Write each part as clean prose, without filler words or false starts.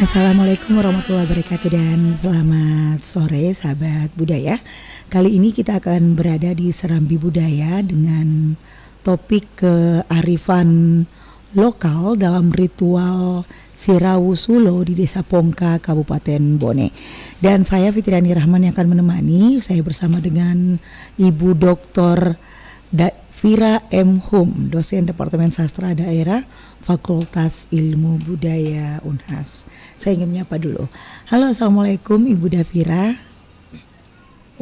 Assalamualaikum warahmatullahi wabarakatuh dan selamat sore sahabat budaya. Kali ini kita akan berada di Serambi Budaya dengan topik kearifan lokal dalam ritual Sirawu Sulo di Desa Pongka, Kabupaten Bone. Dan saya Fitriani Rahman yang akan menemani. Saya bersama dengan Ibu Dr. Fira M. Hum, dosen Departemen Sastra Daerah Fakultas Ilmu Budaya Unhas. Saya ingin menyapa dulu. Halo, Assalamualaikum Ibu Dafira.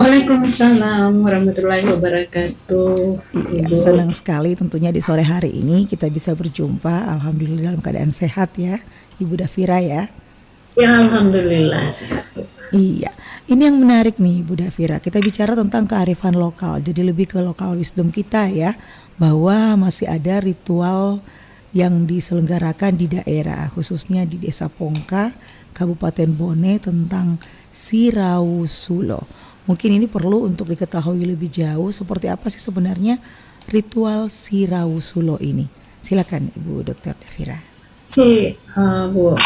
Waalaikumsalam warahmatullahi wabarakatuh. Iya, senang sekali tentunya di sore hari ini kita bisa berjumpa. Alhamdulillah dalam keadaan sehat ya Ibu Dafira ya. Ya alhamdulillah sehat. Iya, ini yang menarik nih Bu Dafira. Kita bicara tentang kearifan lokal, jadi lebih ke lokal wisdom kita ya, bahwa masih ada ritual yang diselenggarakan di daerah, khususnya di Desa Pongka, Kabupaten Bone tentang Sirawu Sulo. Mungkin ini perlu untuk diketahui lebih jauh seperti apa sih sebenarnya ritual Sirawu Sulo ini. Silakan Ibu Dr. Dafira. Bu,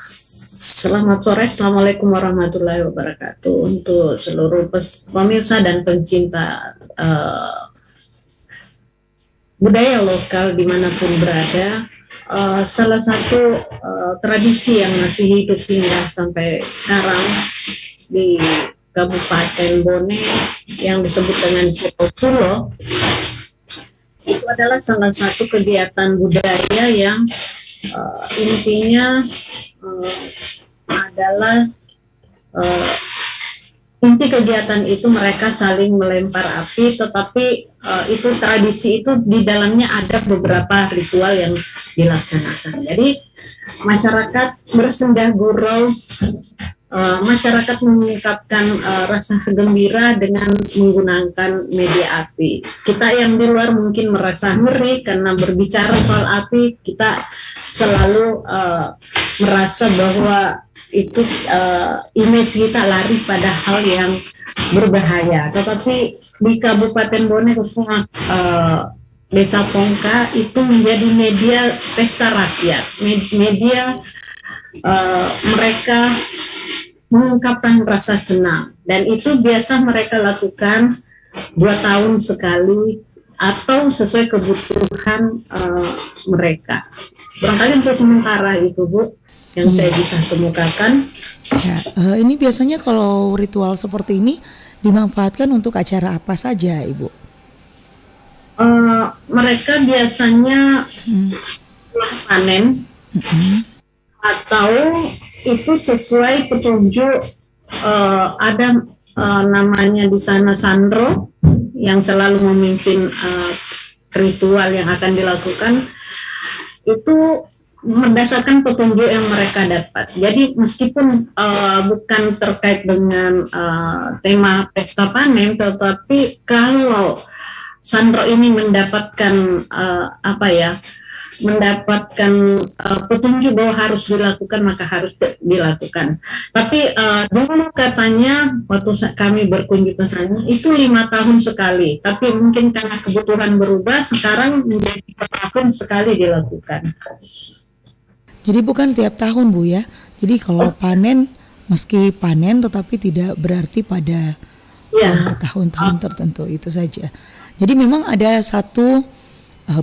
selamat sore, assalamualaikum warahmatullahi wabarakatuh untuk seluruh pemirsa dan pencinta budaya lokal dimanapun berada. Salah satu tradisi yang masih hidup hingga sampai sekarang di Kabupaten Bone yang disebut dengan Sirawu Sulo itu adalah salah satu kegiatan budaya yang intinya adalah inti kegiatan itu mereka saling melempar api, tetapi itu tradisi itu di dalamnya ada beberapa ritual yang dilaksanakan. Jadi masyarakat bersendah gurau, masyarakat mengungkapkan rasa gembira dengan menggunakan media api. Kita yang di luar mungkin merasa ngeri karena berbicara soal api, kita selalu merasa bahwa itu image kita lari pada hal yang berbahaya. Tetapi di Kabupaten Bone khususnya Desa Pongka itu menjadi media pesta rakyat, media mereka mengungkapkan rasa senang, dan itu biasa mereka lakukan 2 tahun sekali atau sesuai kebutuhan mereka. Barangkali untuk sementara itu Bu yang saya bisa kemukakan. Ya, ini biasanya kalau ritual seperti ini dimanfaatkan untuk acara apa saja Ibu? Mereka biasanya panen atau itu sesuai petunjuk, ada namanya di sana Sandro yang selalu memimpin ritual yang akan dilakukan itu berdasarkan petunjuk yang mereka dapat. Jadi meskipun bukan terkait dengan tema pesta panen, tetapi kalau Sandro ini mendapatkan mendapatkan petunjuk bahwa harus dilakukan, maka harus dilakukan. Tapi dulu katanya waktu kami berkunjung ke sana itu 5 tahun sekali, tapi mungkin karena kebutuhan berubah sekarang menjadi per tahun sekali dilakukan. Jadi bukan tiap tahun Bu ya. Jadi kalau panen, meski panen tetapi tidak berarti pada tahun-tahun tertentu, itu saja. Jadi memang ada satu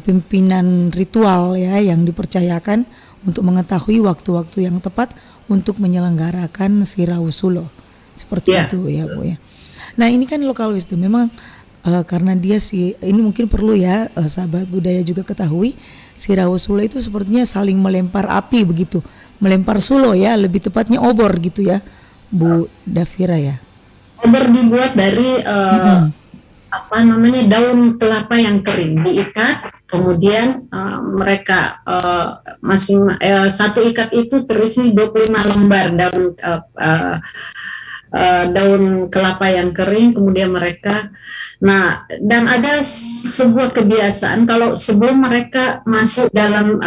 pimpinan ritual ya yang dipercayakan untuk mengetahui waktu-waktu yang tepat untuk menyelenggarakan Sirawu Sulo. Seperti itu ya Bu ya. Nah ini kan local wisdom memang karena dia ini mungkin perlu ya sahabat budaya juga ketahui, Sirawu Sulo itu sepertinya saling melempar api begitu, melempar sulo ya, lebih tepatnya obor gitu ya Bu Dafira ya. Obor dibuat dari daun kelapa yang kering, diikat, kemudian mereka satu ikat itu terisi 25 lembar daun kelapa yang kering, kemudian mereka dan ada sebuah kebiasaan kalau sebelum mereka masuk dalam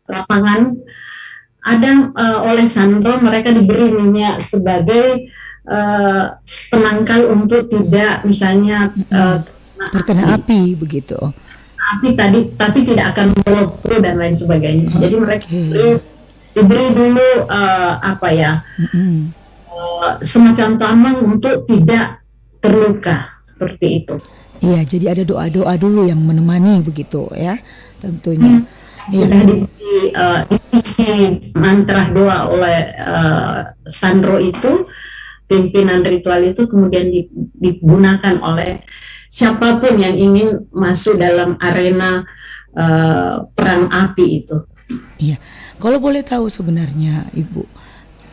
lapangan ada oleh Sandro mereka diberi minyak sebagai penangkal untuk tidak misalnya terkena api begitu. Api tapi tidak akan meluap dan lain sebagainya. Jadi mereka diberi dulu semacam tameng untuk tidak terluka seperti itu. Iya, jadi ada doa-doa dulu yang menemani begitu ya, tentunya. Sudah diberi isi mantra doa oleh Sandro itu, pimpinan ritual itu kemudian digunakan oleh siapapun yang ingin masuk dalam arena perang api itu. Iya, kalau boleh tahu sebenarnya Ibu,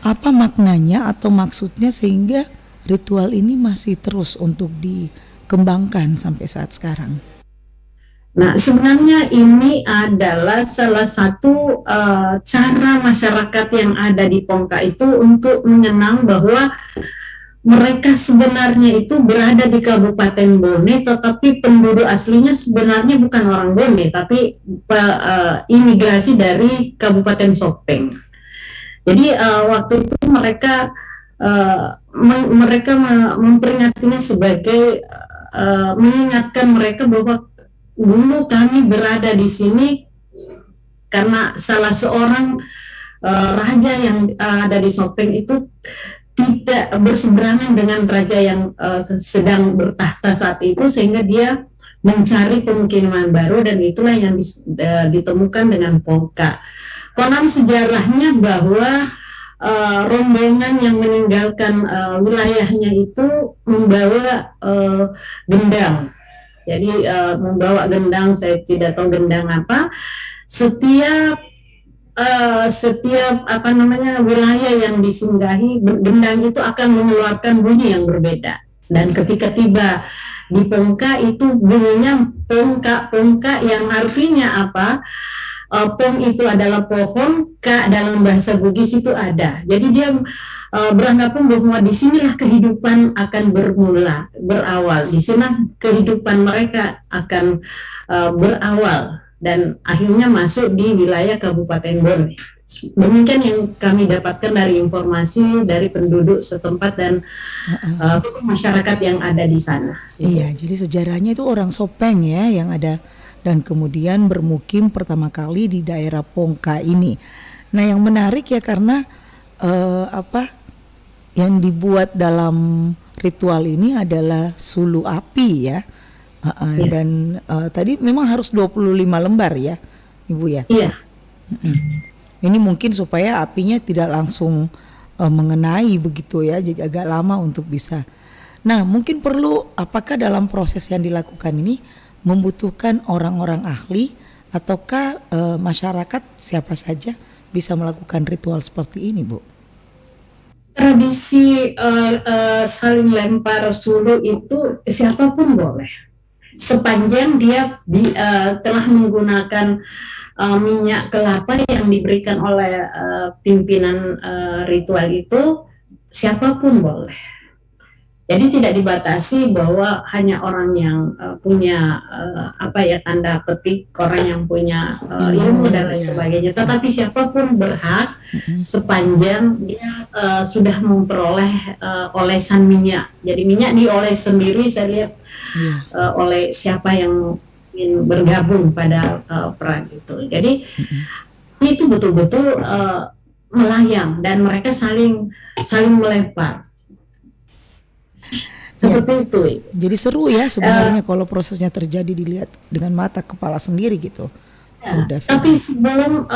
apa maknanya atau maksudnya sehingga ritual ini masih terus untuk dikembangkan sampai saat sekarang? Nah, sebenarnya ini adalah salah satu cara masyarakat yang ada di Pongka itu untuk mengenang bahwa mereka sebenarnya itu berada di Kabupaten Bone, tetapi penduduk aslinya sebenarnya bukan orang Bone, tapi imigrasi dari Kabupaten Sopeng. Jadi waktu itu mereka memperingatinya sebagai mengingatkan mereka bahwa dulu kami berada di sini karena salah seorang raja yang ada di Sopeng itu tidak berseberangan dengan raja yang sedang bertahta saat itu, sehingga dia mencari pemukiman baru, dan itulah yang ditemukan dengan Pongka. Konon sejarahnya bahwa rombongan yang meninggalkan wilayahnya itu membawa gendang. Jadi membawa gendang, saya tidak tahu gendang apa. Setiap wilayah yang disinggahi, gendang itu akan mengeluarkan bunyi yang berbeda. Dan ketika tiba di Pongka itu bunyinya pongka yang artinya apa? Pong itu adalah pohon, ka dalam bahasa Bugis itu ada. Jadi dia beranggapan bahwa disinilah kehidupan akan berawal. Di sana kehidupan mereka akan berawal dan akhirnya masuk di wilayah Kabupaten Bone. Demikian yang kami dapatkan dari informasi dari penduduk setempat dan masyarakat yang ada di sana. Iya, jadi sejarahnya itu orang Sopeng ya yang ada dan kemudian bermukim pertama kali di daerah Pongka ini. Nah, yang menarik ya karena yang dibuat dalam ritual ini adalah sulu api ya. Dan tadi memang harus 25 lembar ya, Ibu ya. Iya. Ini mungkin supaya apinya tidak langsung mengenai begitu ya, jadi agak lama untuk bisa. Nah, mungkin perlu apakah dalam proses yang dilakukan ini membutuhkan orang-orang ahli ataukah masyarakat siapa saja bisa melakukan ritual seperti ini, Bu? Tradisi saling lempar sulu itu siapapun boleh, sepanjang dia telah menggunakan minyak kelapa yang diberikan oleh pimpinan ritual itu, siapapun boleh. Jadi tidak dibatasi bahwa hanya orang yang punya tanda petik, orang yang punya ilmu dan lain sebagainya. Tetapi siapapun berhak sepanjang dia sudah memperoleh olesan minyak. Jadi minyak dioles sendiri, saya lihat oleh siapa yang ingin bergabung pada perang itu. Jadi itu betul-betul melayang dan mereka saling melempar. Seperti itu. Jadi seru ya sebenarnya kalau prosesnya terjadi dilihat dengan mata kepala sendiri gitu. Tapi sebelum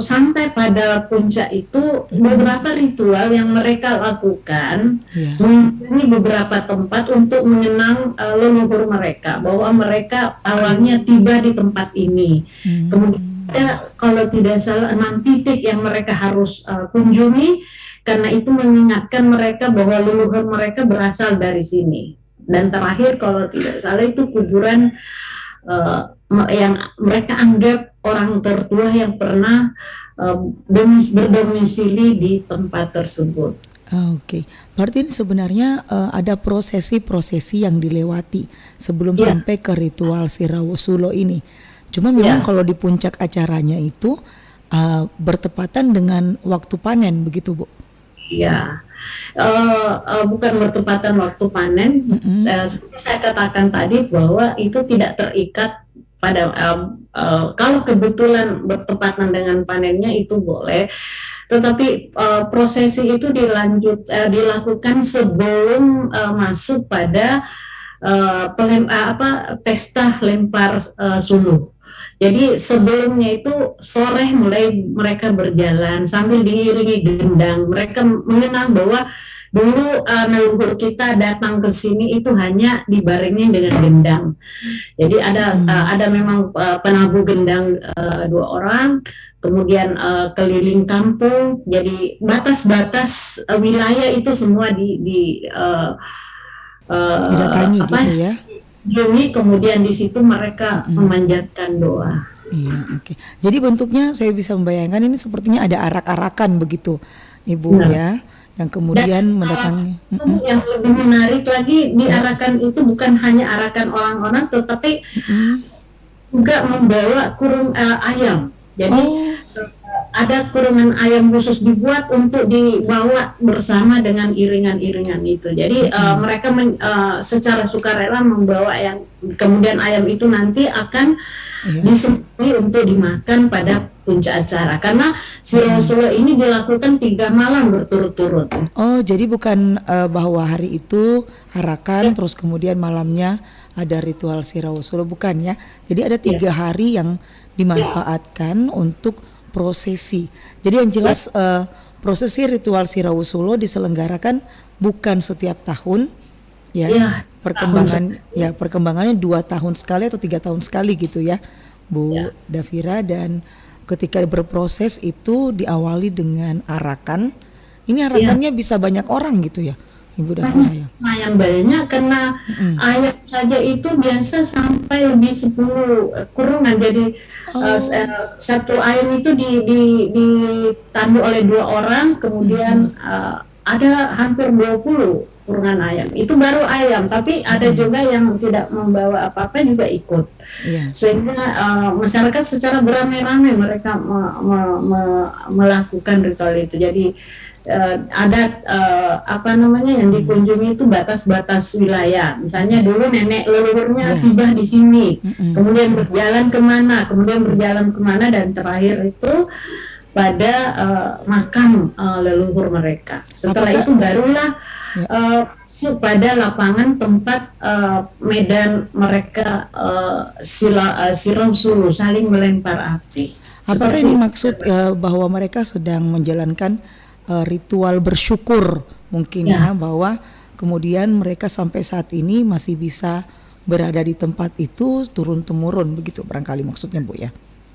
sampai pada puncak itu, beberapa ritual yang mereka lakukan mengunjungi beberapa tempat untuk mengenang leluhur mereka, bahwa mereka awalnya tiba di tempat ini. Kemudian kalau tidak salah 6 titik yang mereka harus kunjungi, karena itu mengingatkan mereka bahwa leluhur mereka berasal dari sini. Dan terakhir kalau tidak salah itu kuburan yang mereka anggap orang tertua yang pernah berdomisili di tempat tersebut. Oke. Berarti ini sebenarnya ada prosesi-prosesi yang dilewati sebelum sampai ke ritual Sirawosulo ini. Cuma memang kalau di puncak acaranya itu bertepatan dengan waktu panen begitu, Bu? Iya, bukan bertepatan waktu panen. Seperti saya katakan tadi bahwa itu tidak terikat pada kalau kebetulan bertepatan dengan panennya itu boleh. tetapi prosesi itu dilakukan sebelum masuk pada pesta lempar suluh. Jadi sebelumnya itu sore mulai mereka berjalan sambil diiringi gendang. Mereka mengenang bahwa dulu leluhur kita datang ke sini itu hanya dibarengi dengan gendang. Jadi ada memang penabuh gendang 2 orang, kemudian keliling kampung. Jadi batas-batas wilayah itu semua didatangi gitu ya. Juni, kemudian di situ mereka memanjatkan doa. Iya, oke. Jadi bentuknya saya bisa membayangkan ini sepertinya ada arak-arakan begitu, Ibu ya, yang kemudian mendatangi. Yang lebih menarik lagi di arakan itu bukan hanya arakan orang-orang, tetapi juga membawa kurung ayam. Jadi ada kurungan ayam khusus dibuat untuk dibawa bersama dengan iringan-iringan itu. Jadi mereka secara sukarela membawa yang kemudian ayam itu nanti akan disembelih untuk dimakan pada puncak acara. Karena Sirausula ini dilakukan 3 malam berturut-turut. Oh, jadi bukan bahwa hari itu harakan terus kemudian malamnya ada ritual Sirausula, bukan ya. Jadi ada 3 hari yang dimanfaatkan untuk prosesi. Jadi yang jelas prosesi ritual Sirausula diselenggarakan bukan setiap tahun ya. Perkembangannya 2 tahun sekali atau 3 tahun sekali gitu ya, Bu Davira. Dan ketika berproses itu diawali dengan arakan. Ini arakannya bisa banyak orang gitu ya, Ibu Davira ya. Lumayan banyak karena ayam saja itu biasa sampai lebih 10 kurungan. Jadi satu ayam itu ditandu oleh 2 orang, kemudian ada hampir 20 kurungan ayam. Itu baru ayam, tapi ada juga yang tidak membawa apa-apa juga ikut. Sehingga masyarakat secara beramai-ramai mereka melakukan ritual itu. Jadi ada yang dikunjungi itu batas-batas wilayah. Misalnya dulu nenek leluhurnya tiba di sini, kemudian berjalan kemana, dan terakhir itu pada makam leluhur mereka. Setelah itu barulah pada lapangan tempat medan mereka Sirausula saling melempar api. Apakah ini maksud bahwa mereka sedang menjalankan ritual bersyukur mungkin ya, bahwa kemudian mereka sampai saat ini masih bisa berada di tempat itu turun-temurun begitu barangkali maksudnya, Bu ya?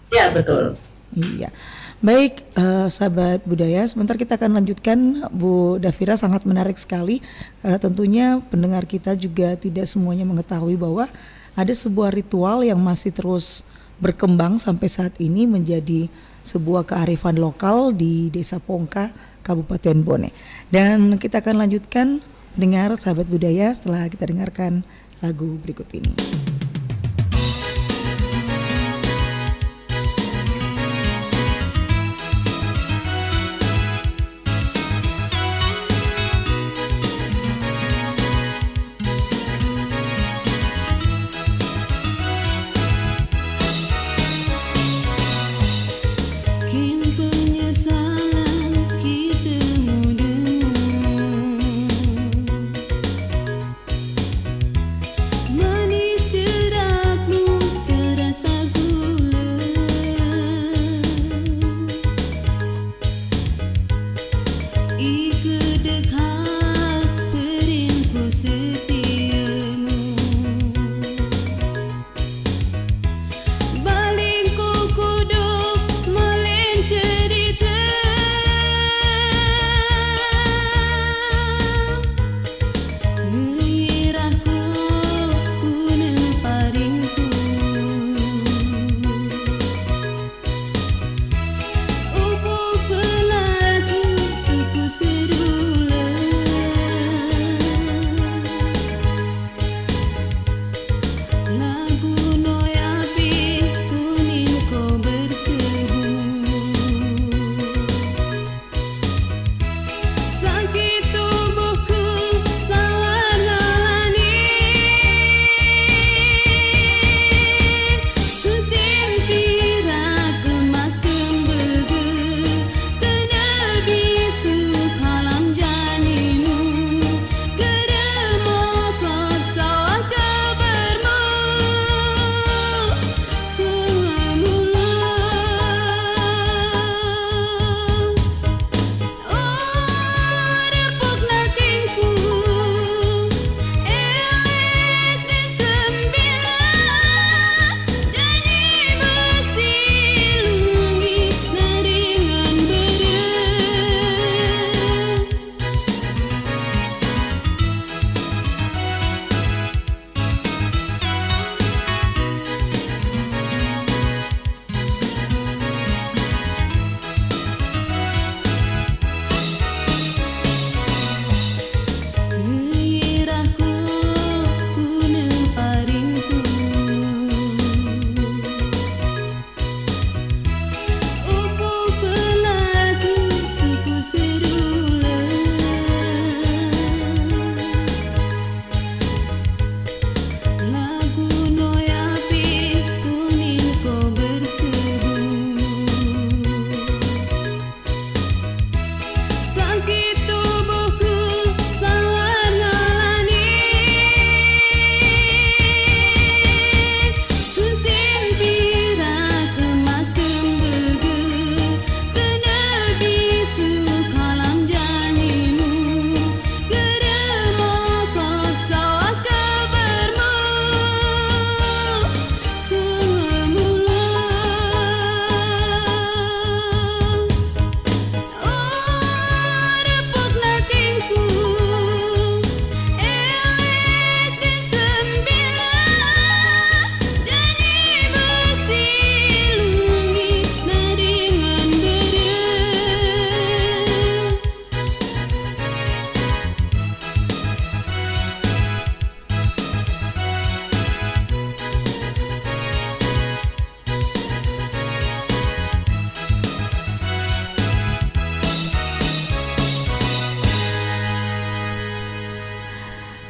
Ya, betul. Iya. Baik, sahabat budaya, sebentar kita akan lanjutkan. Bu Davira, sangat menarik sekali karena tentunya pendengar kita juga tidak semuanya mengetahui bahwa ada sebuah ritual yang masih terus berkembang sampai saat ini menjadi sebuah kearifan lokal di Desa Pongka, Kabupaten Bone. Dan kita akan lanjutkan dengar sahabat budaya setelah kita dengarkan lagu berikut ini. Manis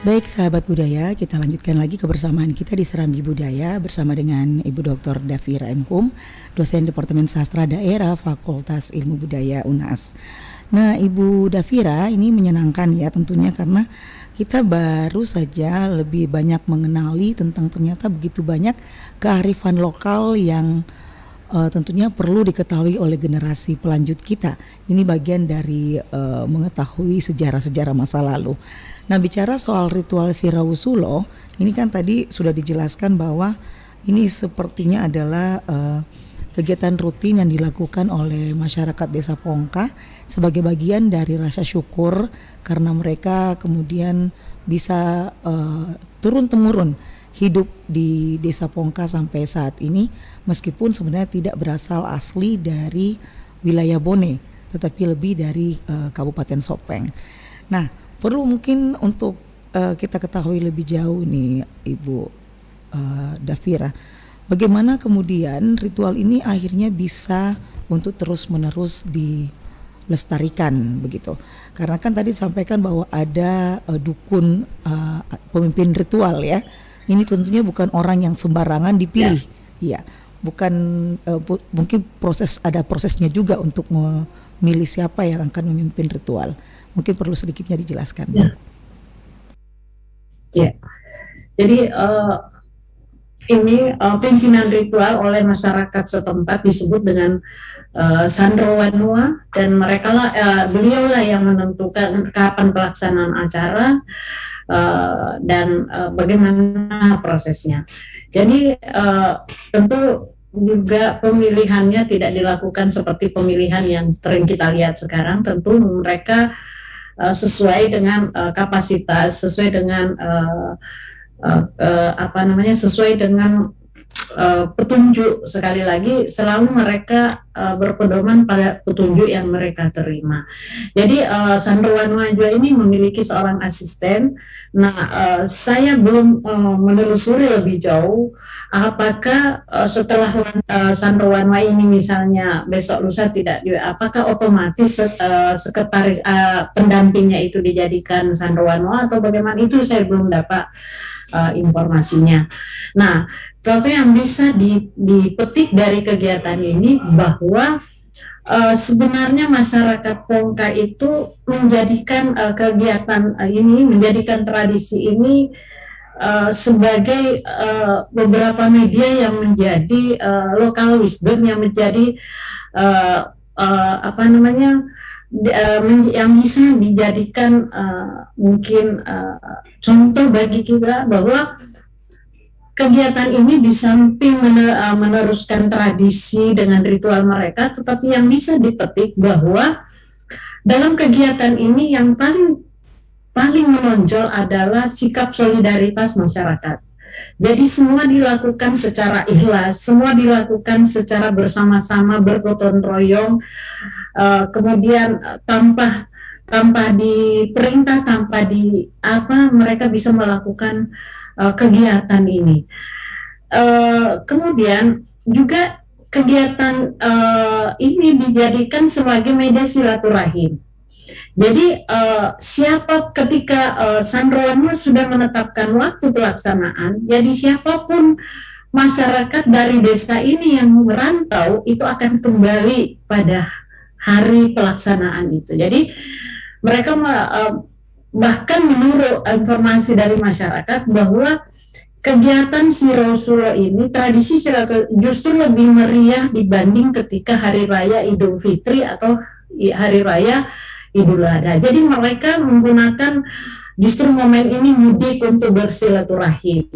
Baik sahabat budaya, kita lanjutkan lagi kebersamaan kita di Serambi Budaya bersama dengan Ibu Dr. Davira M. Hum, dosen Departemen Sastra Daerah Fakultas Ilmu Budaya UNAS. Nah, Ibu Davira, ini menyenangkan ya tentunya karena kita baru saja lebih banyak mengenali tentang ternyata begitu banyak kearifan lokal yang tentunya perlu diketahui oleh generasi pelanjut kita. Ini bagian dari mengetahui sejarah-sejarah masa lalu. Nah, bicara soal ritual Sirawusulo, ini kan tadi sudah dijelaskan bahwa ini sepertinya adalah kegiatan rutin yang dilakukan oleh masyarakat Desa Pongka sebagai bagian dari rasa syukur karena mereka kemudian bisa turun-temurun hidup di Desa Pongka sampai saat ini, meskipun sebenarnya tidak berasal asli dari wilayah Bone, tetapi lebih dari Kabupaten Sopeng. Nah, perlu mungkin untuk kita ketahui lebih jauh nih Ibu Davira, bagaimana kemudian ritual ini akhirnya bisa untuk terus-menerus dilestarikan begitu. Karena kan tadi disampaikan bahwa ada dukun pemimpin ritual ya. Ini tentunya bukan orang yang sembarangan dipilih. Ya, bukan mungkin ada prosesnya juga untuk memilih siapa yang akan memimpin ritual. Mungkin perlu sedikitnya dijelaskan. Ya. Jadi ini pimpinan ritual oleh masyarakat setempat disebut dengan Sandrowanua, dan mereka lah beliaulah yang menentukan kapan pelaksanaan acara dan bagaimana prosesnya. Jadi tentu juga pemilihannya tidak dilakukan seperti pemilihan yang sering kita lihat sekarang. Tentu mereka sesuai dengan kapasitas, sesuai dengan sesuai dengan petunjuk. Sekali lagi selalu mereka berpedoman pada petunjuk yang mereka terima. Jadi Sandrowanua juga ini memiliki seorang asisten. Nah, saya belum menelusuri lebih jauh apakah setelah Sandrowanua ini misalnya besok lusa tidak apakah otomatis sekretaris pendampingnya itu dijadikan Sandrowanua atau bagaimana, itu saya belum dapat informasinya. Nah, sesuatu yang bisa dipetik dari kegiatan ini bahwa sebenarnya masyarakat Pongka itu menjadikan kegiatan ini, menjadikan tradisi ini sebagai beberapa media yang menjadi local wisdom, yang menjadi yang bisa dijadikan mungkin contoh bagi kita bahwa kegiatan ini di samping meneruskan tradisi dengan ritual mereka, tetapi yang bisa dipetik bahwa dalam kegiatan ini yang paling menonjol adalah sikap solidaritas masyarakat. Jadi semua dilakukan secara ikhlas, semua dilakukan secara bersama-sama, bergotong royong, kemudian tanpa diperintah, mereka bisa melakukan kegiatan ini. Kemudian juga kegiatan ini dijadikan sebagai media silaturahim. Jadi ketika Sandrowanua sudah menetapkan waktu pelaksanaan, jadi siapapun masyarakat dari desa ini yang merantau itu akan kembali pada hari pelaksanaan itu. Jadi mereka bahkan menurut informasi dari masyarakat bahwa kegiatan Sirawusulo ini, tradisi silaturahim justru lebih meriah dibanding ketika hari raya Idul Fitri atau hari raya Idul Adha. Jadi mereka menggunakan justru momen ini mudik untuk bersilaturahim.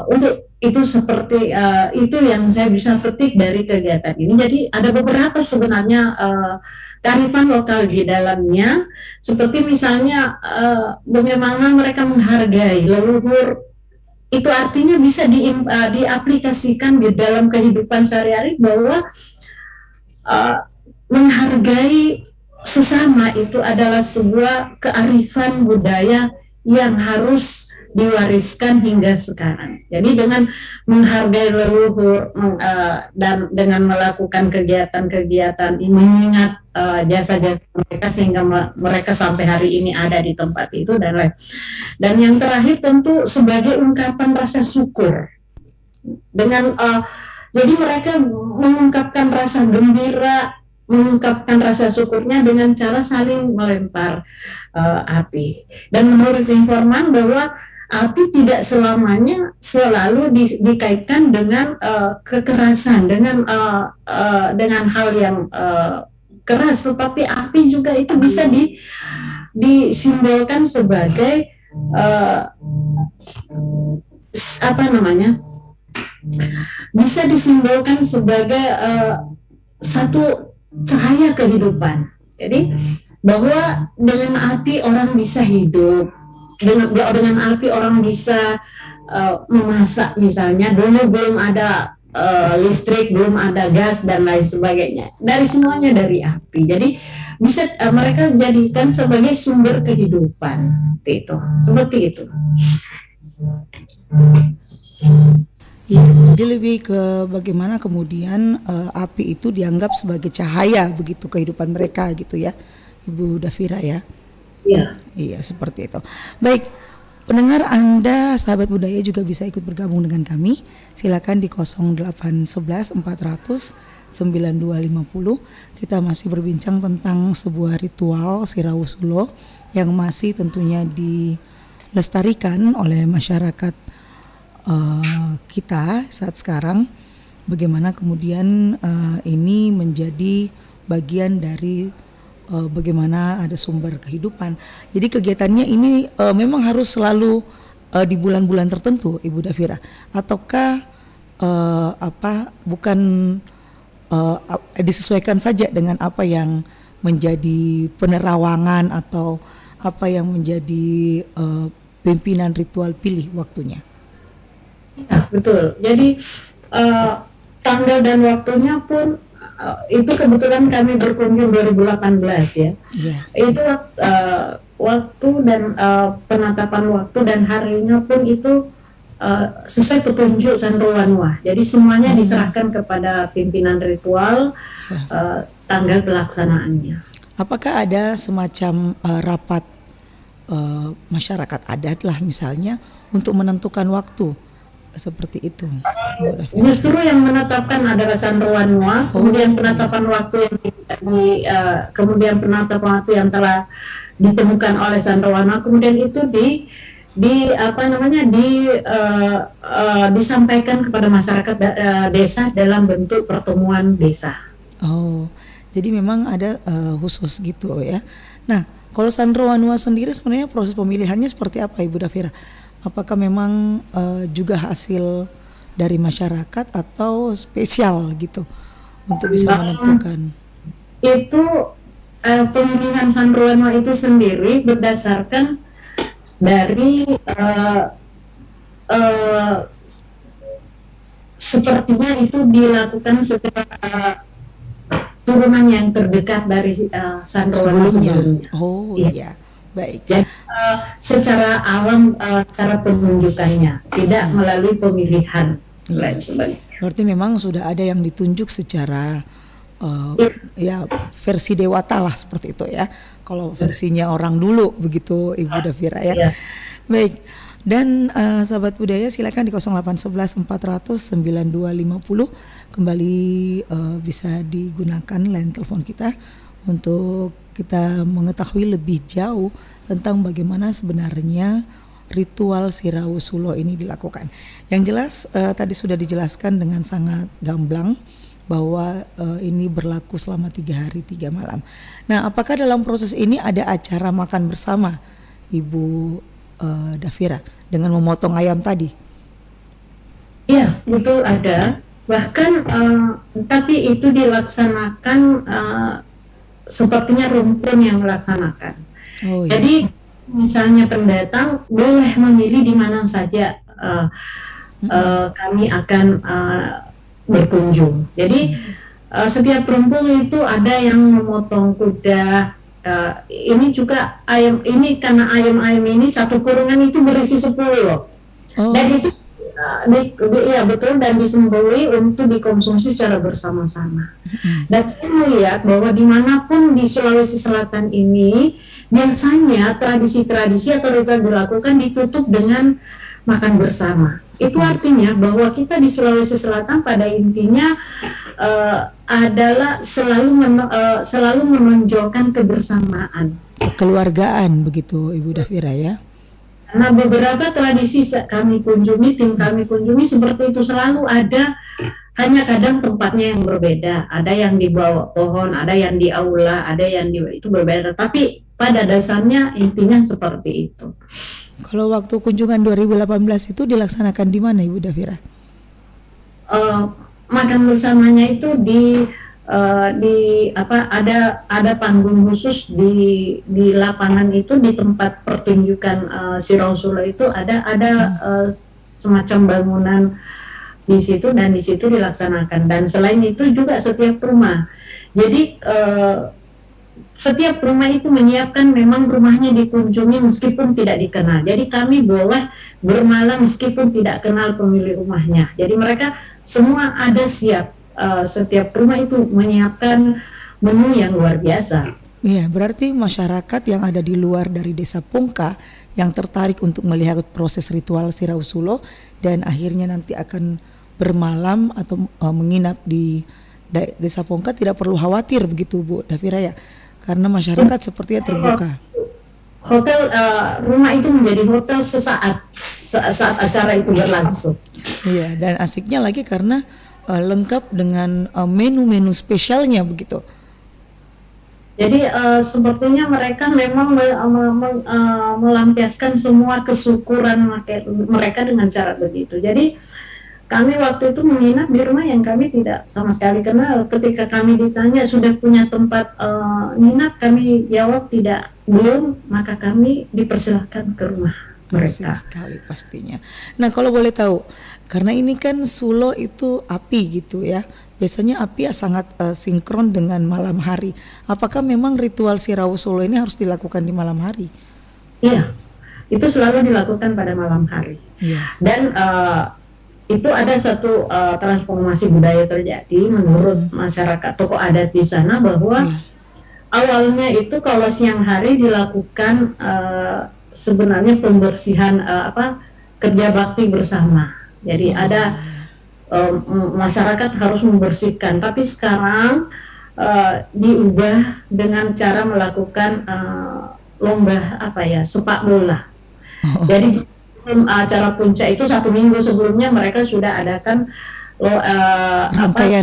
Untuk itu seperti itu yang saya bisa petik dari kegiatan ini. Jadi ada beberapa sebenarnya kearifan lokal di dalamnya, seperti misalnya bagaimana mereka menghargai leluhur. Itu artinya bisa diaplikasikan di dalam kehidupan sehari-hari bahwa menghargai sesama itu adalah sebuah kearifan budaya yang harus diwariskan hingga sekarang. Jadi dengan menghargai leluhur dan dengan melakukan kegiatan-kegiatan mengingat jasa-jasa mereka sehingga mereka sampai hari ini ada di tempat itu dan lain. Dan yang terakhir tentu sebagai ungkapan rasa syukur dengan jadi mereka mengungkapkan rasa gembira, mengungkapkan rasa syukurnya dengan cara saling melempar api. Dan menurut informan bahwa api tidak selamanya selalu dikaitkan dengan kekerasan, dengan hal yang keras, tetapi api juga itu bisa disimbolkan sebagai apa namanya? Bisa disimbolkan sebagai satu cahaya kehidupan. Jadi bahwa dengan api orang bisa hidup, dengan api orang bisa memasak misalnya. Dulu belum ada listrik, belum ada gas dan lain sebagainya. Dari semuanya dari api. Jadi bisa mereka jadikan sebagai sumber kehidupan. Seperti itu. Ya, jadi lebih ke bagaimana kemudian api itu dianggap sebagai cahaya begitu kehidupan mereka gitu ya, Ibu Dafira ya. Iya. Iya, seperti itu. Baik, pendengar Anda, sahabat budaya juga bisa ikut bergabung dengan kami. Silakan di 0811 400 9250. Kita masih berbincang tentang sebuah ritual Sirawusulo yang masih tentunya dilestarikan oleh masyarakat kita saat sekarang, bagaimana kemudian ini menjadi bagian dari bagaimana ada sumber kehidupan. Jadi kegiatannya ini memang harus selalu di bulan-bulan tertentu, Ibu Dafira, ataukah bukan disesuaikan saja dengan apa yang menjadi penerawangan atau apa yang menjadi pimpinan ritual pilih waktunya? Ya, betul. Jadi tanggal dan waktunya pun itu kebetulan kami berkunjung 2018 ya. Yeah. Itu waktu dan penetapan waktu dan harinya pun itu sesuai petunjuk Sanrowanwa. Jadi semuanya diserahkan kepada pimpinan ritual tanggal pelaksanaannya. Apakah ada semacam rapat masyarakat adat lah misalnya untuk menentukan waktu? Seperti itu. Justru yang menetapkan adalah Sanrowanwa, kemudian penetapan waktu kemudian penetapan waktu yang telah ditemukan oleh Sanrowanwa, kemudian itu disampaikan kepada masyarakat desa dalam bentuk pertemuan desa. Oh, jadi memang ada khusus gitu ya. Nah, kalau Sanrowanwa sendiri sebenarnya proses pemilihannya seperti apa, Ibu Dafira? Apakah memang juga hasil dari masyarakat atau spesial gitu untuk bisa menentukan? Itu pemilihan Sanrowanwa itu sendiri berdasarkan dari sepertinya itu dilakukan setelah turunan yang terdekat dari Sanrowanwa sebelumnya. Oh iya. Baik. Jadi secara awam cara penunjukannya tidak melalui pemilihan. Berarti memang sudah ada yang ditunjuk secara ya versi dewata lah seperti itu ya. Kalau versinya orang dulu begitu, Ibu Dafira ya. Baik. Dan sahabat budaya silakan di 0811 400 9250 kembali bisa digunakan line telepon kita untuk kita mengetahui lebih jauh tentang bagaimana sebenarnya ritual Sirawusulo ini dilakukan. Yang jelas tadi sudah dijelaskan dengan sangat gamblang bahwa ini berlaku selama 3 hari 3 malam. Nah, apakah dalam proses ini ada acara makan bersama, Ibu Dafira, dengan memotong ayam tadi? Iya, betul ada. Bahkan tapi itu dilaksanakan sepertinya rumpun yang melaksanakan. Oh, iya. Jadi misalnya pendatang boleh memilih di mana saja kami akan berkunjung. Jadi setiap rumpun itu ada yang memotong kuda, ini juga ayam ini, karena ayam-ayam ini satu kurungan itu berisi 10 loh. Dan itu ya betul, dan disembelih untuk dikonsumsi secara bersama-sama. Dan saya melihat bahwa dimanapun di Sulawesi Selatan ini biasanya tradisi-tradisi atau ritual dilakukan ditutup dengan makan bersama. Itu artinya bahwa kita di Sulawesi Selatan pada intinya adalah selalu menonjolkan kebersamaan, kekeluargaan, begitu Ibu Dafira ya. Nah, beberapa tradisi tim kami kunjungi seperti itu, selalu ada, hanya kadang tempatnya yang berbeda, ada yang di bawah pohon, ada yang di aula, ada yang itu berbeda, tapi pada dasarnya intinya seperti itu. Kalau waktu kunjungan 2018 itu dilaksanakan di mana Ibu Dafira? Makan bersamanya itu ada panggung khusus di lapangan itu, di tempat pertunjukan Sirausulo itu ada semacam bangunan di situ, dan di situ dilaksanakan. Dan selain itu juga setiap rumah, jadi setiap rumah itu menyiapkan, memang rumahnya dikunjungi meskipun tidak dikenal. Jadi kami boleh bermalam meskipun tidak kenal pemilik rumahnya. Jadi mereka semua ada siap. Setiap rumah itu menyiapkan menu yang luar biasa. Iya, berarti masyarakat yang ada di luar dari Desa Pongka yang tertarik untuk melihat proses ritual Sirausulo dan akhirnya nanti akan bermalam atau menginap di Desa Pongka tidak perlu khawatir, begitu Bu Dafira ya, karena masyarakat sepertinya terbuka. Hotel rumah itu menjadi hotel saat acara itu berlangsung. Iya, dan asiknya lagi karena lengkap dengan menu-menu spesialnya, begitu. Jadi sepertinya mereka memang melampiaskan semua kesyukuran mereka dengan cara begitu. Jadi kami waktu itu menginap di rumah yang kami tidak sama sekali kenal. Ketika kami ditanya sudah punya tempat nginap, kami jawab belum, maka kami dipersilahkan ke rumah mereka. Sekali pastinya. Nah, kalau boleh tahu, karena ini kan Sulo itu api gitu ya, biasanya api sangat sinkron dengan malam hari. Apakah memang ritual Sirausulo ini harus dilakukan di malam hari? Iya, itu selalu dilakukan pada malam hari. Iya. Dan itu ada satu transformasi budaya terjadi menurut masyarakat tokoh adat di sana, bahwa awalnya itu kalau siang hari dilakukan sebenarnya pembersihan kerja bakti bersama. Jadi ada masyarakat harus membersihkan, tapi sekarang diubah dengan cara melakukan lomba sepak bola. Jadi acara puncak itu 1 minggu sebelumnya mereka sudah adakan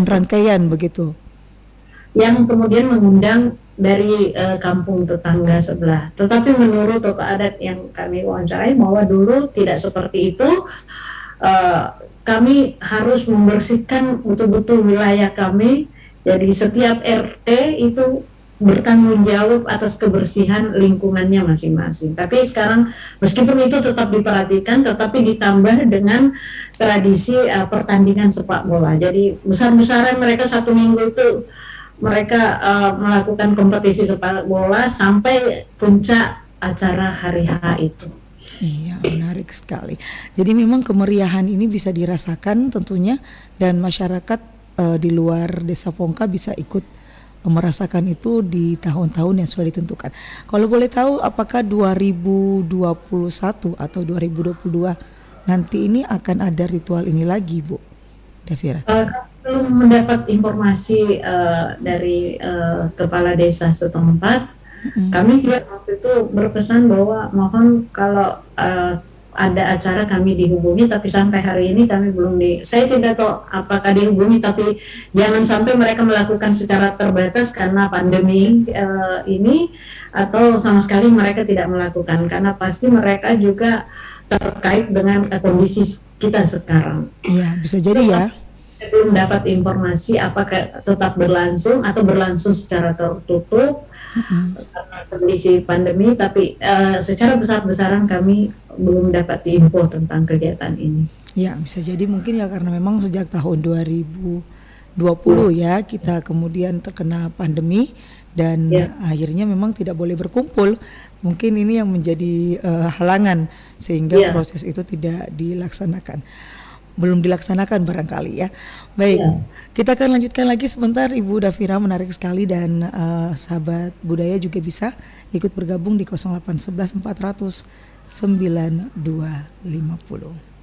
rangkaian begitu, yang kemudian mengundang dari kampung tetangga sebelah. Tetapi menurut tokoh adat yang kami wawancarai, bahwa dulu tidak seperti itu. Kami harus membersihkan betul-betul wilayah kami. Jadi setiap RT itu bertanggung jawab atas kebersihan lingkungannya masing-masing. Tapi sekarang meskipun itu tetap diperhatikan, tetapi ditambah dengan tradisi pertandingan sepak bola. Jadi besar-besaran mereka 1 minggu itu mereka melakukan kompetisi sepak bola sampai puncak acara hari H itu. Iya, menarik sekali. Jadi memang kemeriahan ini bisa dirasakan tentunya, dan masyarakat di luar Desa Pongka bisa ikut merasakan itu di tahun-tahun yang sudah ditentukan. Kalau boleh tahu, apakah 2021 atau 2022 nanti ini akan ada ritual ini lagi, Bu Dafira? Belum mendapat informasi dari kepala desa setempat. Kami juga waktu itu berpesan bahwa mohon kalau ada acara kami dihubungi, tapi sampai hari ini kami belum saya tidak tahu apakah dihubungi, tapi jangan sampai mereka melakukan secara terbatas karena pandemi ini, atau sama sekali mereka tidak melakukan, karena pasti mereka juga terkait dengan kondisi kita sekarang. Iya, bisa jadi ya. Saya belum dapat informasi apakah tetap berlangsung atau berlangsung secara tertutup karena kondisi pandemi, tapi secara besar-besaran kami belum dapat info tentang kegiatan ini. Ya, bisa jadi mungkin ya karena memang sejak tahun 2020 ya kita kemudian terkena pandemi, dan akhirnya memang tidak boleh berkumpul. Mungkin ini yang menjadi halangan sehingga proses itu tidak dilaksanakan. Belum dilaksanakan barangkali ya. Baik, kita akan lanjutkan lagi sebentar. Ibu Dafira, menarik sekali, dan sahabat budaya juga bisa ikut bergabung di 0811 400 9250.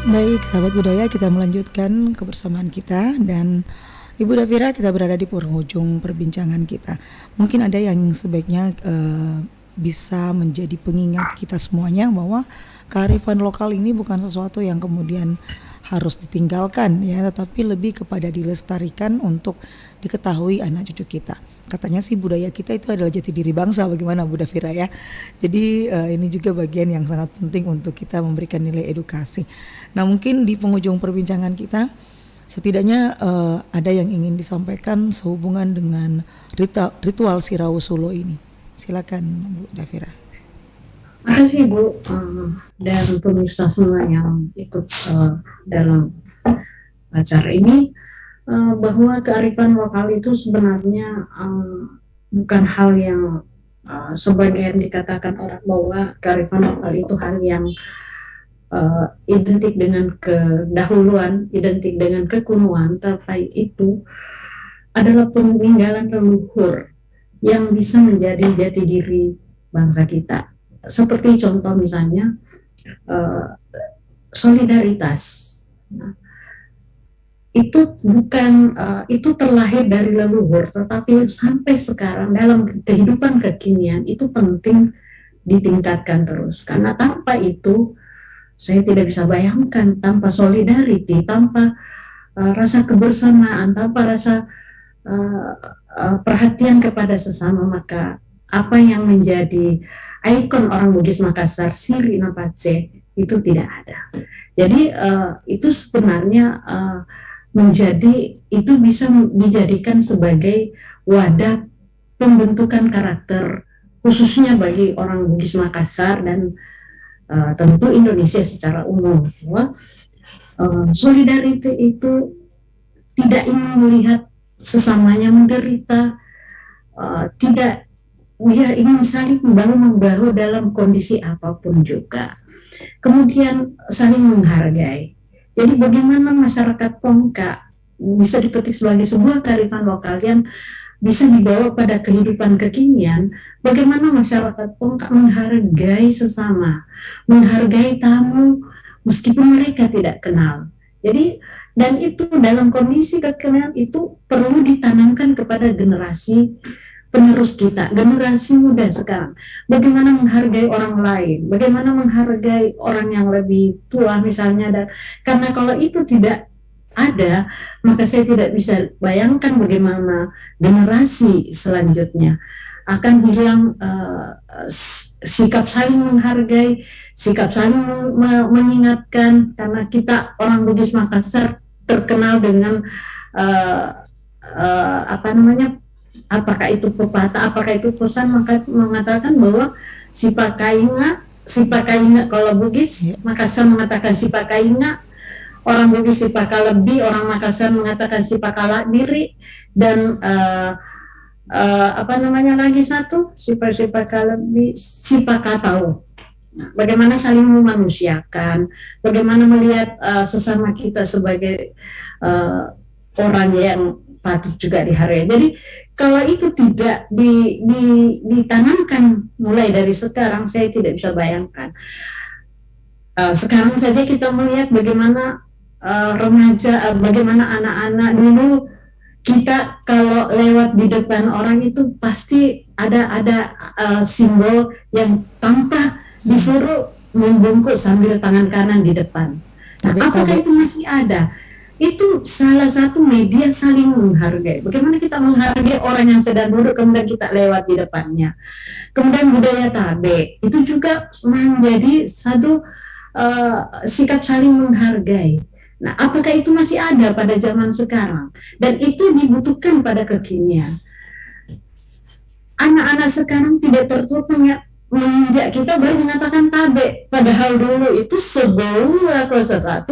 Baik, sahabat budaya, kita melanjutkan kebersamaan kita, dan Ibu Dafira, kita berada di penghujung perbincangan kita. Mungkin ada yang sebaiknya bisa menjadi pengingat kita semuanya bahwa kearifan lokal ini bukan sesuatu yang kemudian harus ditinggalkan ya, tetapi lebih kepada dilestarikan untuk diketahui anak cucu kita. Katanya sih budaya kita itu adalah jati diri bangsa, bagaimana Bu Dafira ya. Jadi ini juga bagian yang sangat penting untuk kita memberikan nilai edukasi. Nah, mungkin di penghujung perbincangan kita setidaknya ada yang ingin disampaikan sehubungan dengan ritual Sirawusulo ini. Silakan Bu Dafira. Makasih Bu, dan pemirsa semua yang ikut dalam acara ini, bahwa kearifan lokal itu sebenarnya bukan hal yang sebagian dikatakan orang bahwa kearifan lokal itu hal yang identik dengan kedahuluan, identik dengan kekunuan, tapi itu adalah peninggalan leluhur yang bisa menjadi jati diri bangsa kita. Seperti contoh misalnya solidaritas. Nah, itu bukan itu terlahir dari leluhur, tetapi sampai sekarang dalam kehidupan kekinian itu penting ditingkatkan terus. Karena tanpa itu saya tidak bisa bayangkan, tanpa solidarity, tanpa rasa kebersamaan, tanpa rasa perhatian kepada sesama, maka apa yang menjadi ikon orang Bugis Makassar, Siri Napace, itu tidak ada. Jadi itu sebenarnya itu bisa dijadikan sebagai wadah pembentukan karakter khususnya bagi orang Bugis Makassar dan tentu Indonesia secara umum, bahwa solidarity itu tidak ingin melihat sesamanya menderita, tidak, dia ingin saling membahu dalam kondisi apapun juga. Kemudian saling menghargai. Jadi bagaimana masyarakat Pongka bisa dipetik sebagai sebuah kearifan lokal yang bisa dibawa pada kehidupan kekinian, bagaimana masyarakat Pongka menghargai sesama, menghargai tamu meskipun mereka tidak kenal. Jadi, dan itu dalam kondisi kekinian itu perlu ditanamkan kepada generasi penerus kita, generasi muda sekarang. Bagaimana menghargai orang lain, bagaimana menghargai orang yang lebih tua misalnya, dan karena kalau itu tidak ada, maka saya tidak bisa bayangkan bagaimana generasi selanjutnya akan hilang sikap saling menghargai, sikap saling mengingatkan, karena kita orang Bugis Makassar terkenal dengan apakah itu pepatah, apakah itu pesan, maka mengatakan bahwa si pakainga kalau Bugis Makassar mengatakan si pakainga, orang Bugis si pakalebi, orang Makassar mengatakan si pakala diri, dan lagi satu si pakalebi si pakatau. Nah, bagaimana saling memanusiakan, bagaimana melihat sesama kita sebagai orang yang patut juga dihargai. Jadi kalau itu tidak ditanamkan mulai dari sekarang, saya tidak bisa bayangkan. Sekarang saja kita melihat bagaimana remaja, bagaimana anak-anak dulu, kita kalau lewat di depan orang itu pasti ada simbol yang tanpa disuruh membungkuk sambil tangan kanan di depan. Nah, apakah itu masih ada? Itu salah satu media saling menghargai. Bagaimana kita menghargai orang yang sedang duduk kemudian kita lewat di depannya. Kemudian budaya tabe itu juga menjadi satu sikap saling menghargai. Nah, apakah itu masih ada pada zaman sekarang? Dan itu dibutuhkan pada kekinian. Anak-anak sekarang tidak tertutup menginjak kita baru mengatakan tabe. Padahal dulu itu sebelum kelas 1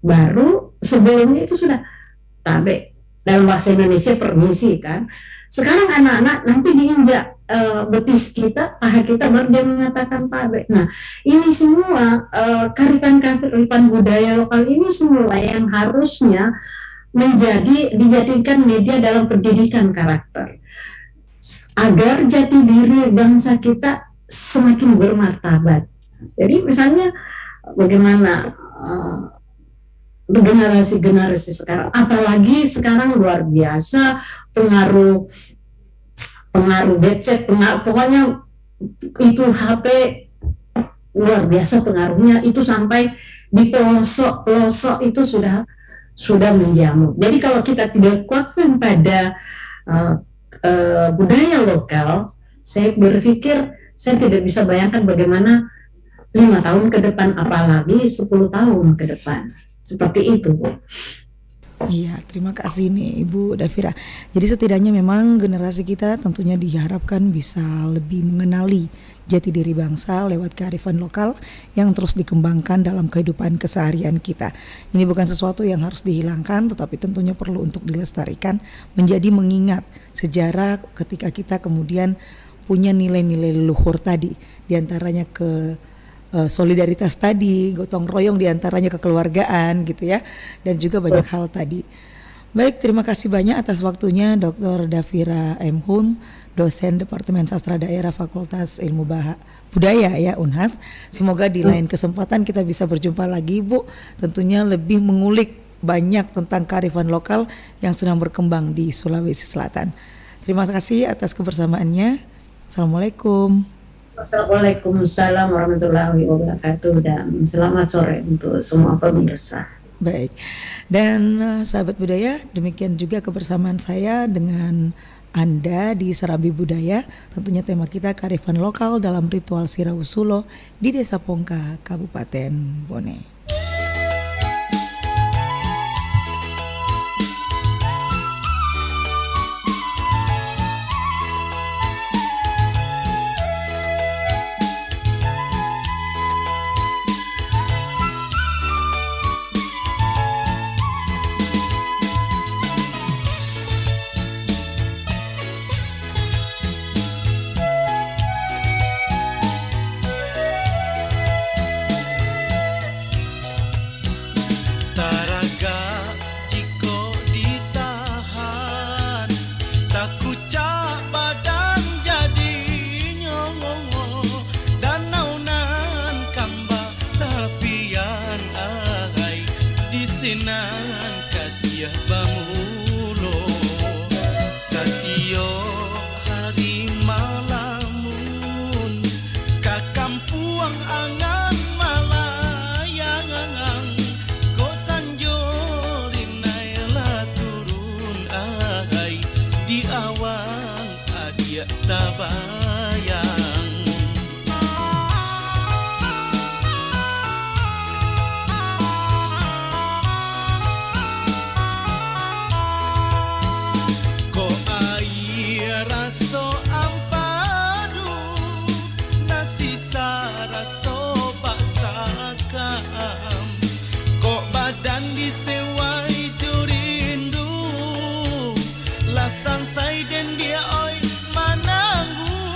baru sebelumnya itu sudah tabe. Dalam bahasa Indonesia permisi kan. Sekarang anak-anak nanti diinjak betis kita, paha kita, baru dia mengatakan tabe. Nah, ini semua kearifan budaya lokal ini semua yang harusnya dijadikan media dalam pendidikan karakter, agar jati diri bangsa kita semakin bermartabat. Jadi misalnya bagaimana generasi sekarang, apalagi sekarang luar biasa pengaruh gadget, pokoknya itu HP luar biasa pengaruhnya, itu sampai di pelosok itu sudah menjamu. Jadi kalau kita tidak kuatkan pada budaya lokal, saya berpikir saya tidak bisa bayangkan bagaimana 5 tahun ke depan, apalagi 10 tahun ke depan. Seperti itu, Bu. Iya, terima kasih nih Ibu Davira. Jadi setidaknya memang generasi kita tentunya diharapkan bisa lebih mengenali jati diri bangsa lewat kearifan lokal yang terus dikembangkan dalam kehidupan keseharian kita. Ini bukan sesuatu yang harus dihilangkan, tetapi tentunya perlu untuk dilestarikan, menjadi mengingat sejarah ketika kita kemudian punya nilai-nilai leluhur tadi, diantaranya solidaritas tadi, gotong royong diantaranya kekeluargaan gitu ya, dan juga banyak hal tadi. Baik, terima kasih banyak atas waktunya Dr. Davira M. Hum, dosen Departemen Sastra Daerah Fakultas Ilmu Budaya ya Unhas. Semoga di lain kesempatan kita bisa berjumpa lagi Bu, tentunya lebih mengulik banyak tentang kearifan lokal yang sedang berkembang di Sulawesi Selatan. Terima kasih atas kebersamaannya. Assalamualaikum. Waalaikumsalam warahmatullahi wabarakatuh, dan selamat sore untuk semua pemirsa. Baik, dan sahabat budaya, demikian juga kebersamaan saya dengan Anda di Serambi Budaya. Tentunya tema kita kearifan lokal dalam ritual Sirawusulo di Desa Pongka, Kabupaten Bone. Sewai turindu lasan sai den dia